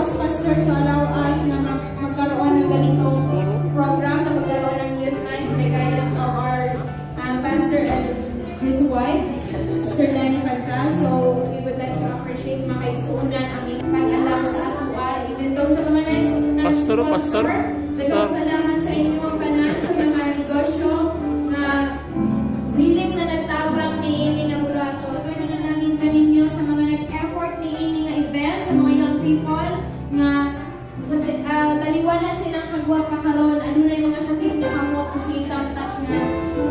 us, Pastor, to allow us na magkaroon ng ganitong program, na magkaroon ng youth night with the guidance of our pastor and his wife, Sister Lenny Panta. So, we would like to appreciate makaisuunan ang inyong pag-allow sa atuan. Even though sa mga Pastor. Dagang salamat sa inyong tanan, sa mga negosyo na willing na nagtabang ni ini nga burato. Gano'n na langin kaninyo sa mga nag-effort ni ini nga event, sa mga young people nga taliwala silang kagwa pa karon. Ano na yung mga sakit nga hamot sa sikam tax nga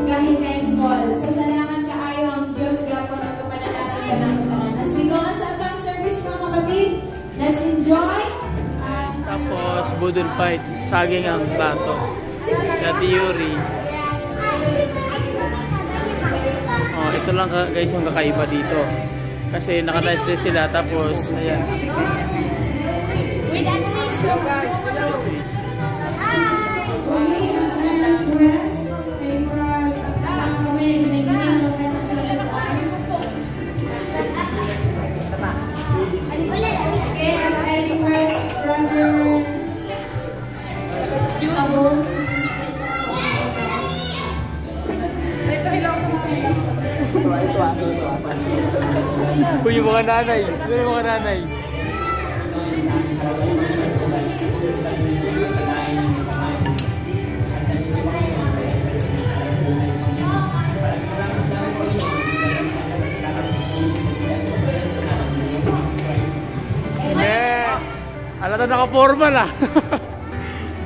gahin kayong call. So salamat kaayo ang Diyos gapon magpanalangin ka ng tanan. As we go on sa atang service mga kapatid, let's enjoy. Tapos budol fight, saging ang plato. Sa theory. Oh, ito lang guys yung kakaiba dito. Kasi naka-nice din sila, tapos ayan. With Atlas. Hello guys, hello. Hi. We have request kay Brad at kami nagiging mga social times. Okay, as I request Brother Abon. Uy, yung mga nanay. Yung mga nanay. Alata naka-formal ah.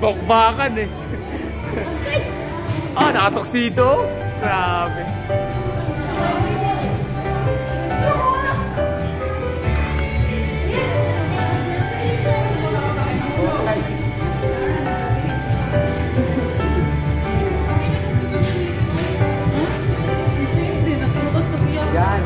Bokbakan eh. Ah, naka-tuxedo. Grabe. Yan.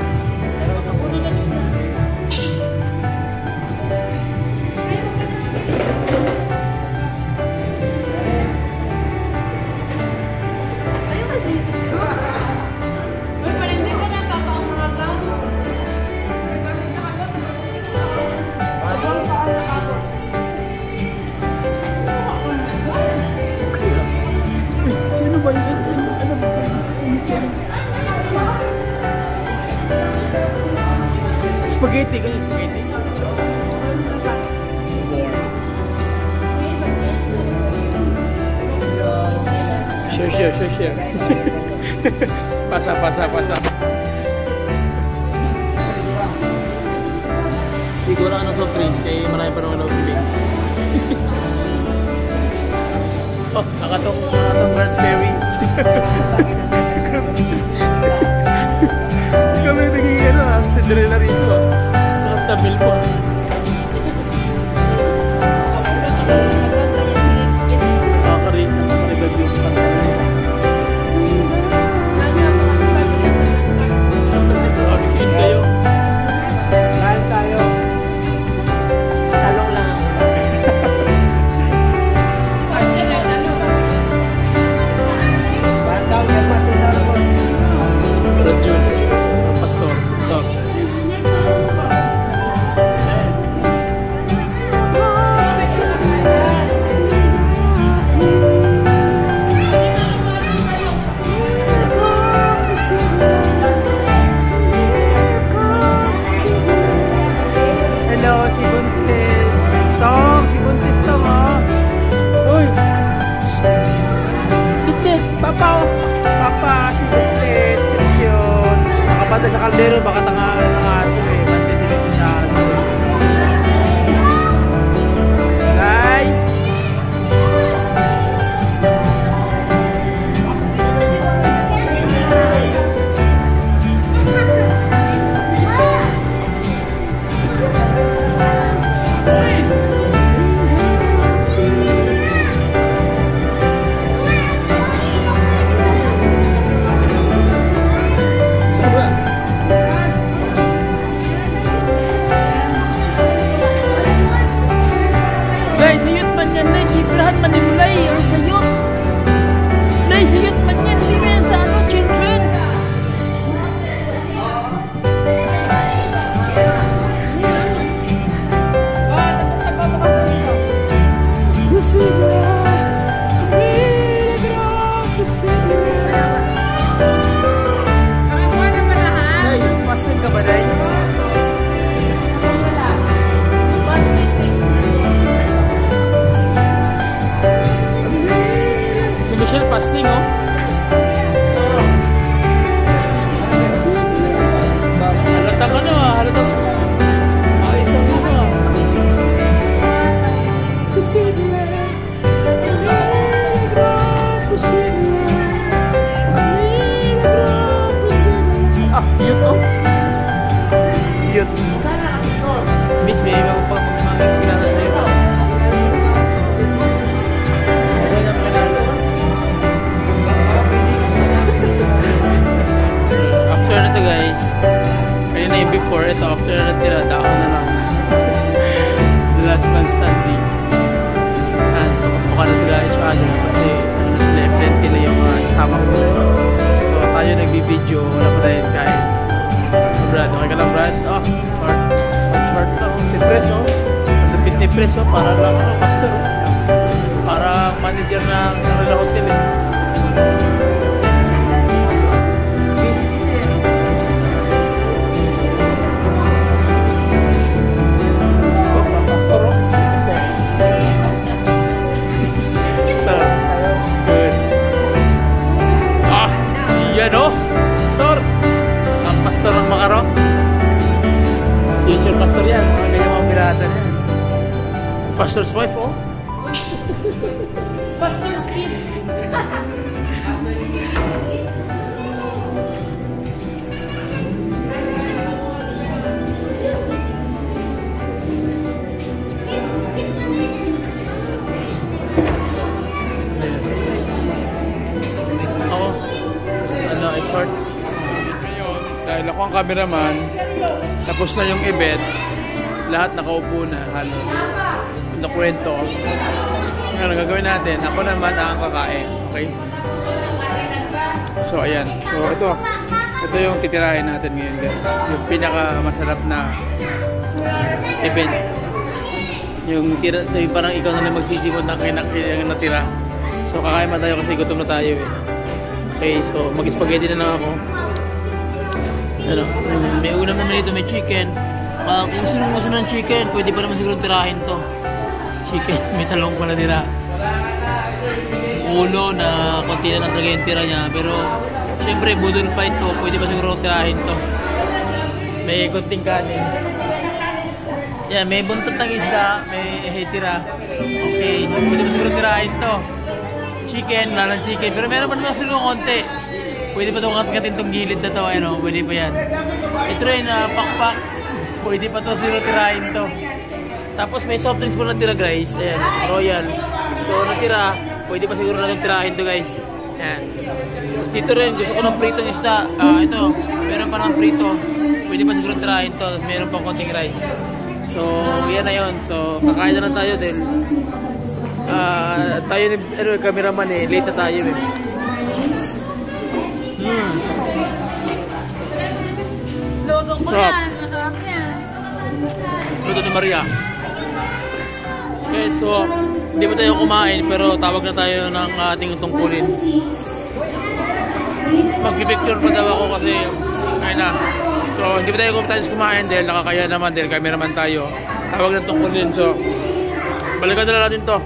Sino ba yun? Spaghetti, kasi spaghetti. Share. Pasa. Siguro ano soft drinks, kaya marami pa naman nabili. Oh, nakatong cranberry. Kami naging Cinderella rito ah. Sa tabil po. Nakakarin yung pantay. Abisin kayo. Kain tayo. Talong lang. Pastor. Papa, si Buklet, yun. Nakabanda sa kaldero, baka tanga ng aso eh. Bante sila sa aso. Guys! barbecue. Wala pa tayong kain. Brad, okay ka lang Brad? Oh, Brad to. Si Pres oh. Masapit ni Pres oh. Para lang pastor oh. Para manager ng Sarila Hotel eh. Ano? Pastor? Ang pastor ng Makaro? Future pastor yan. Mga ganyan mga pirata yan. Pastor's wife, oh? Pastor's kid. Ngayon, dahil ako ang cameraman, tapos na yung event, lahat nakaupo na halos. Nakwento. Ano gagawin natin? Ako naman ang kakain. Okay? So ayan. So ito yung titirahin natin ngayon guys. Yung pinaka masarap na event. Yung parang ikaw na lang magsisimot ng natira. So kakain pa tayo kasi gutom na tayo eh. Okay, so mag-spaghetti na lang ako. Ano, may ulam naman dito, may chicken. Kung sinong gusto ng chicken, pwede pa naman siguro tirahin to. Chicken, may talong pala tira. Ulo na konti na lang talaga yung tira niya. Pero, syempre, budol pa ito. Pwede pa siguro tirahin to. May konting kanin. Yan, may buntot ng isda, may tira. Okay, pwede pa siguro tirahin to. Chicken, lalang chicken. Pero meron pa naman siguro konti. Pwede pa itong katkatin itong gilid na ito. Ano, pwede pa yan. Ito rin, pakpak. Pwede pa ito siguro tirahin to. Tapos may soft drinks po natira guys. Ayan, Royal. So natira, pwede pa siguro natin tirahin to guys. Ayan. Tapos dito rin, gusto ko ng pritong isda. Ito, meron pa ng prito. Pwede pa siguro tirahin to. Tapos meron pa konting rice. So, yan na yun. So, kakain na lang tayo dahil tayo ni cameraman eh, late na tayo eh. Lodo ko yan. Masarap yan. Luto ni Maria. Okay, so hindi pa tayo kumain pero tawag na tayo ng ating tungkulin. Mag-picture pa daw ako kasi kaya na. So hindi pa tayo kumain dahil nakakaya naman dahil cameraman tayo. Tawag na tungkulin. So balikan na natin to.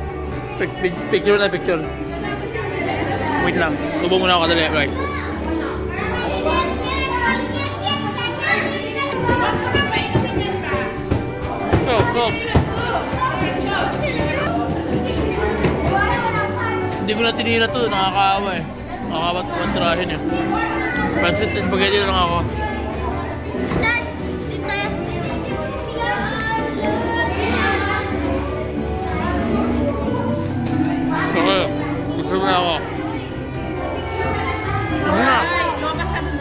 Picture na picture. Wait lang. Subo muna ako kadali. Right. Go. Hindi ko na tinira to. Nakakaawa eh. Nakakawat ko ang tirahin eh. Pansit na spaghetti lang ako. Okay. Gusto mo na ako. Lumabas ka dun.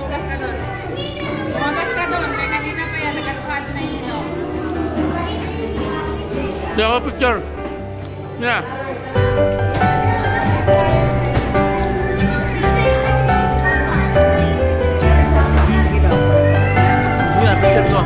Lumabas ka dun. Kaya kanina pa yan. Nagkatuhan na yun. Hindi ako picture. Yeah. Sige na, picture ko.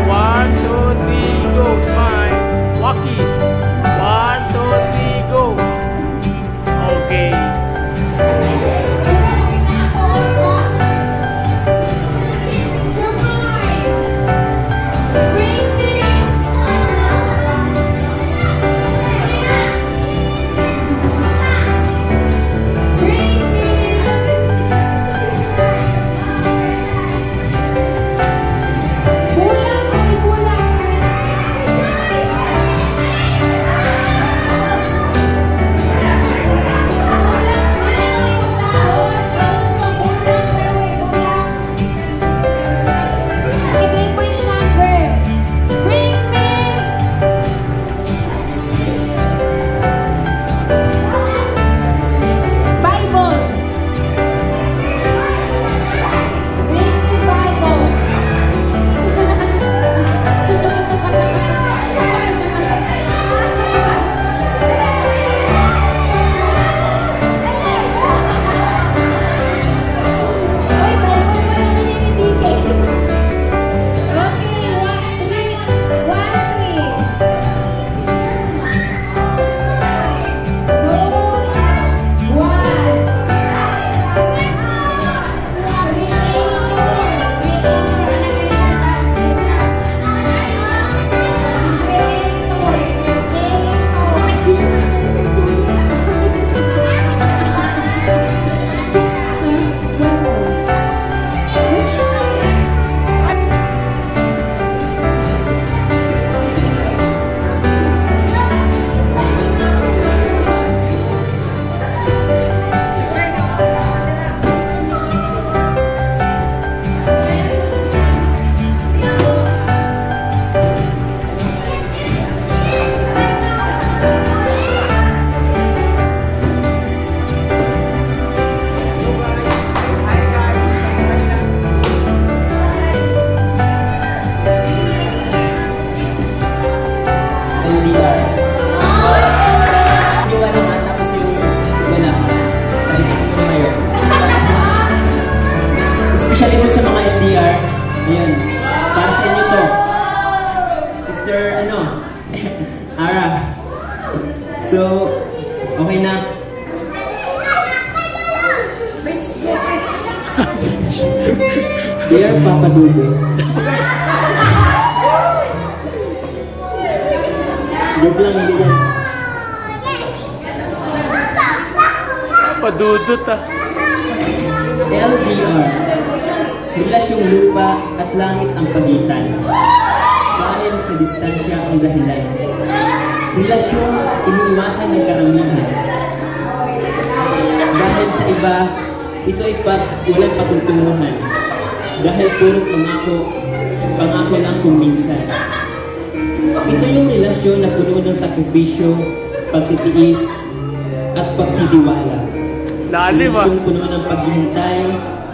1, 2, 3, go. Smile. Walkie. 1, 2, 3, go. Okay. Especially dun sa mga LDR. Ayan. Para sa inyo to. Sister, Ara. So, okay na. Dear Papa Dudu. Joke lang, hindi yan. Padudot ah. LDR. Relasyong lupa at langit ang pagitan. Dahil sa distansya ang dahilan. Relasyong iniiwasan ng karamihan. Dahil sa iba, ito ay walang patutunguhan. Dahil puro pangako lang kung minsan. Ito yung relasyon na puno ng sakripisyo, pagtitiis, at pagtitiwala. Lalim ah. Relasyong puno ng paghihintay,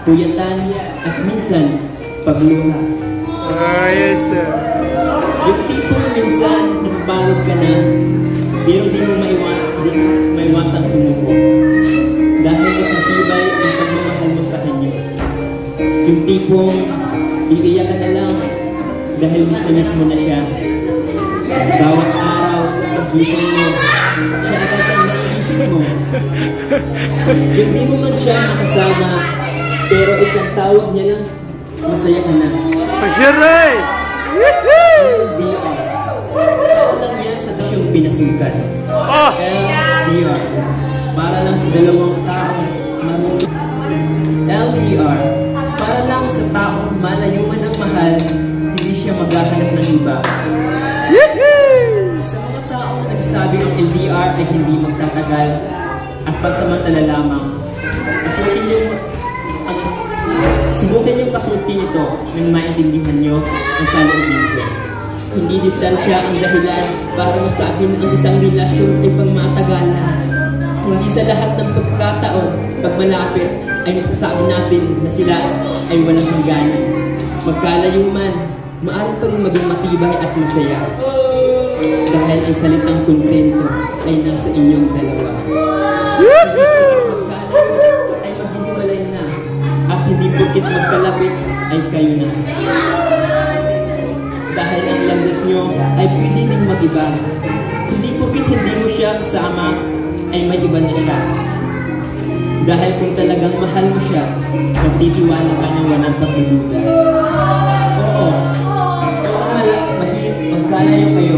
puyatan, at minsan, pagluha. Yes sir. Yung tipong minsan, napapagod ka na, pero di mo maiwasang sumuko. Dahil mas matibay ang pagmamahal mo sa kanya. Yung tipong, iiyak ka na lang, dahil miss mo na siya. Bawat araw sa paggising mo, siya agad ang naiisip mo. Hindi mo man siya makasama, pero isang tawag niya lang, masaya ka na. Pasyaray! LDR. Para lang yan sa tasyong pinasukan. LDR. Para lang sa dalawang taong marunong. LDR. Para lang sa taong malayo man ang mahal, hindi siya maghahanap ng iba. Sa mga taong nagsasabing ang LDR ay hindi magtatagal at pagsamantala lamang, subukan yung pasukin ito nang maintindihan nyo ang saloobin ko. Hindi distansya ang dahilan para masabing ang isang relasyon ay pangmatagalan. Hindi sa lahat ng pagkakataon, pag malapit, ay masasabi natin na sila ay walang hangganan. Magkalayo man, maaari pa rin maging matibay at masaya. Dahil ang salitang kontento ay nasa inyong dalawa. Hindi porkit magkalayo ay maghihiwalay na, at hindi porkit magkalapit ay kayo na. Dahil ang landas nyo ay pwede ding mag-iba. Hindi porkit hindi mo siya kasama, ay may iba na siya. Dahil kung talagang mahal mo siya, magtitiwala ka na walang pagdududa. Oo, mahit, magkalayo kayo.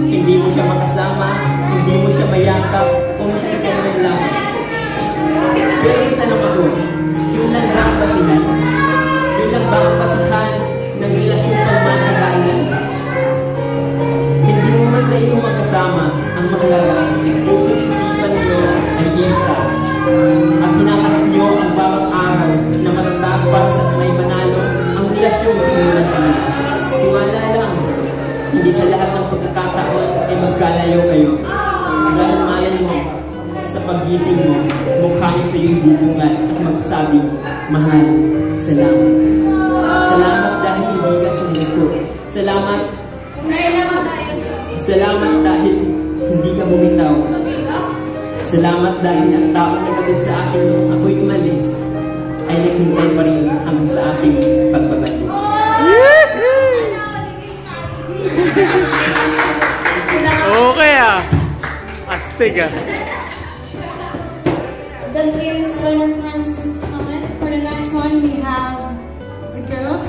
Hindi mo siya makasama, hindi mo siya mayakap, o mahalaga naman lang. Pero may tanong ako, yun lang ba ang basihan? Yun lang ba ang basihan ng relasyon pang matagalan? Hindi mo man kayo magkasama, ang mahalaga, puso't isipan niyo ay isa. At hinahanap niyo ang bawat araw na matatag para sa may manalo ang relasyon simulan na. Tiwala lang, hindi sa lahat ng pagkakataon ay magkalayo kayo. Dahil malay mo, sa paggising mo, mukha niyo sa iyong bubungan at magsasabing, mahal, salamat. Salamat dahil hindi ka sumuko. Salamat. Salamat dahil hindi ka bumitaw. Salamat dahil ang tao na nagkatid sa akin nung ako'y umalis ay naghintay pa rin hanggang sa aking pagbabalik. Okay ah. Astig ah. That is Brother Francis Talent. For the next one, we have the girls.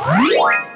Bye!